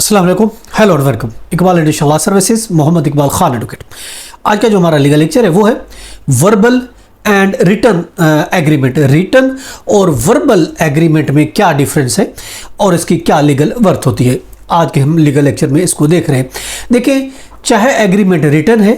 अस्सलाम वालेकुम, हेलो और welcome. Iqbal edition law services, Mohammad Iqbal Khan advocate. आज का जो हमारा लीगल लेक्चर है वो है verbal and written agreement. Written और वर्बल एग्रीमेंट में क्या डिफरेंस है और इसकी क्या लीगल वर्थ होती है, आज के हम लीगल लेक्चर में इसको देख रहे हैं। देखिए, चाहे एग्रीमेंट रिटन है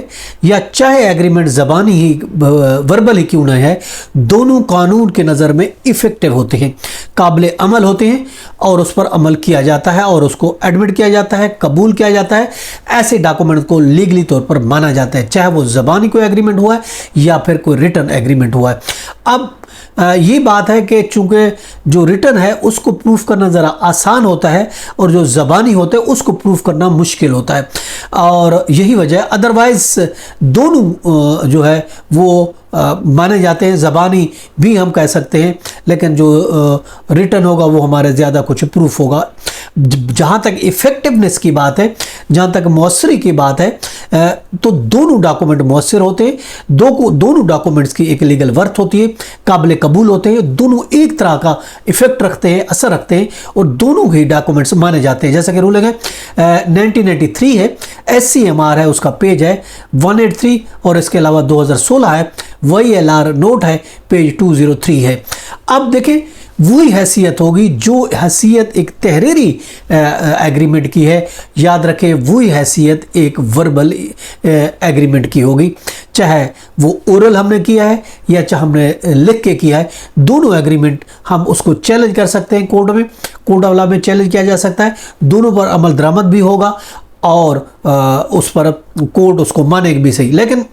या चाहे एग्रीमेंट ज़बानी ही वर्बल ही क्यों ना है, दोनों कानून के नज़र में इफ़ेक्टिव होते हैं, काबिल अमल होते हैं और उस पर अमल किया जाता है और उसको एडमिट किया जाता है, कबूल किया जाता है। ऐसे डॉक्यूमेंट को लीगली तौर पर माना जाता है, चाहे वो ज़बानी कोई एग्रीमेंट हुआ है या फिर कोई रिटन एग्रीमेंट हुआ है। अब ये बात है कि चूँकि जो रिटन है उसको प्रूफ करना ज़रा आसान होता है और जो ज़बानी होता है उसको प्रूफ करना मुश्किल होता है, और यही वजह है। अदरवाइज़ दोनों जो है वो माने जाते हैं। ज़बानी भी हम कह सकते हैं, लेकिन जो रिटन होगा वो हमारे ज़्यादा कुछ प्रूफ होगा। जहाँ तक इफ़ेक्टिवनेस की बात है, जहाँ तक मौसरी की बात है, तो दोनों डॉक्यूमेंट मौसर होते हैं। दोनों डॉक्यूमेंट्स की एक लीगल वर्थ होती है, काबिल कबूल होते हैं, दोनों एक तरह का इफ़ेक्ट रखते हैं, असर रखते हैं और दोनों ही डॉक्यूमेंट्स माने जाते हैं। जैसा कि रूलिंग है 1993 है, SCMR है, उसका पेज है 183 और इसके अलावा 2016 है, YLR नोट है, पेज 203 है। अब देखें, वही हैसियत होगी जो हैसियत एक तहरीरी एग्रीमेंट की है। याद रखें, वही हैसियत एक वर्बल एग्रीमेंट की होगी, चाहे वो ओरल हमने किया है या चाहे हमने लिख के किया है। दोनों एग्रीमेंट हम उसको चैलेंज कर सकते हैं कोर्ट में, कोर्ट ऑफ लॉ में चैलेंज किया जा सकता है। दोनों पर अमल दरामद भी होगा और उस पर कोर्ट उसको मानेगी भी सही। लेकिन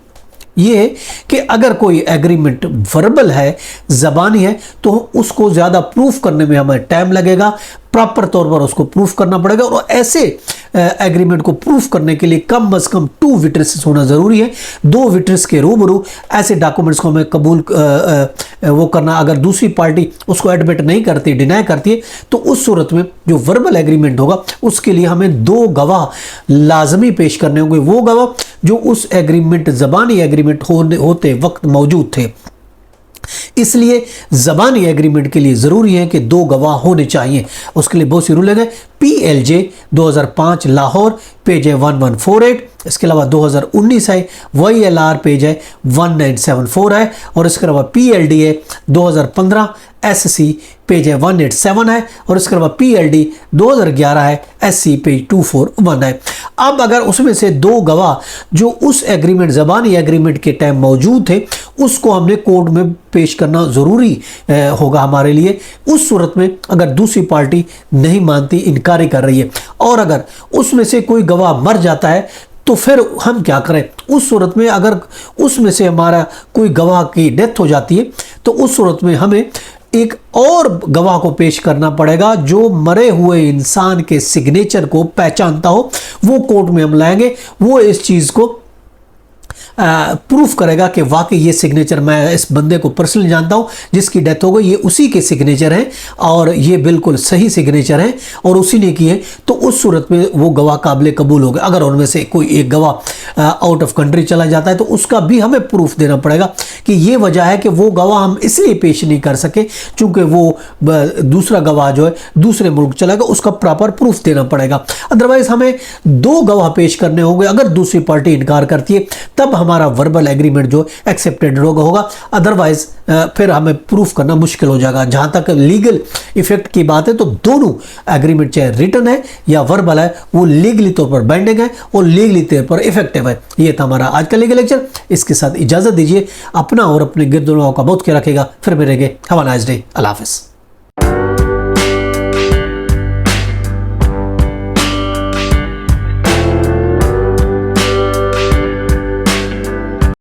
ये है कि अगर कोई एग्रीमेंट वर्बल है, ज़बानी है, तो उसको ज़्यादा प्रूफ करने में हमें टाइम लगेगा, प्रॉपर तौर पर उसको प्रूफ करना पड़ेगा। और ऐसे एग्रीमेंट को प्रूफ करने के लिए कम से कम 2 विटनेसेस होना ज़रूरी है। 2 विटनेस के रूबरू ऐसे डॉक्यूमेंट्स को हमें कबूल वो करना। अगर दूसरी पार्टी उसको एडमिट नहीं करती, डिनाई करती है, तो उस सूरत में जो वर्बल एग्रीमेंट होगा उसके लिए हमें 2 गवाह लाजमी पेश करने होंगे। वो गवाह जो उस एग्रीमेंट, ज़बानी एग्रीमेंट होते वक्त मौजूद थे। इसलिए ज़बानी एग्रीमेंट के लिए ज़रूरी है कि 2 गवाह होने चाहिए। उसके लिए बहुत सी रूलिंग है। PLJ 2005 लाहौर, पेज है 1148। इसके अलावा 2019 है, YLR पेज है 1974 है। और इसके अलावा PLD है 2015, SC पेज है 187 है। और इसके अलावा PLD 2011 है, SC पेज 241 है। अब अगर उसमें से 2 गवाह जो उस एग्रीमेंट, ज़बानी एग्रीमेंट के टाइम मौजूद थे, उसको हमने कोर्ट में पेश करना ज़रूरी होगा हमारे लिए। उस सूरत में अगर दूसरी पार्टी नहीं मानती, इनकारी कर रही है, और अगर उसमें से कोई गवाह मर जाता है, तो फिर हम क्या करें? उस सूरत में अगर उसमें से हमारा कोई गवाह की डेथ हो जाती है, तो उस सूरत में हमें एक और गवाह को पेश करना पड़ेगा जो मरे हुए इंसान के सिग्नेचर को पहचानता हो। वो कोर्ट में हम लाएंगे, वो इस चीज़ को प्रूफ करेगा कि वाकई ये सिग्नेचर, मैं इस बंदे को पर्सनली जानता हूँ जिसकी डेथ हो गई, ये उसी के सिग्नेचर हैं और ये बिल्कुल सही सिग्नेचर हैं और उसी ने किए। तो उस सूरत में वो गवाह काबिल कबूल हो गए। अगर उनमें से कोई एक गवाह आउट ऑफ कंट्री चला जाता है, तो उसका भी हमें प्रूफ देना पड़ेगा कि ये वजह है कि वो गवाह हम इसलिए पेश नहीं कर सके चूँकि वो दूसरा गवाह जो है दूसरे मुल्क चला गया, उसका प्रॉपर प्रूफ देना पड़ेगा। अदरवाइज़ हमें 2 गवाह पेश करने होंगे। अगर दूसरी पार्टी इनकार करती है, तब हमारा वर्बल एग्रीमेंट जो एक्सेप्टेड होगा। अदरवाइज फिर हमें प्रूफ करना मुश्किल हो जाएगा। जहां तक लीगल इफेक्ट की बात है, तो दोनों एग्रीमेंट चाहे रिटन है या वर्बल है, वो लीगली तौर पर बाइंडिंग है और लीगली तौर पर इफेक्टिव है। ये था हमारा आज का लीगल लेक्चर। इसके साथ इजाजत दीजिए। अपना और अपने गिरद लोगों का बहुत ख्याल रखेगा। फिर मिलेंगे। Have a nice day. Allah हाफिज़।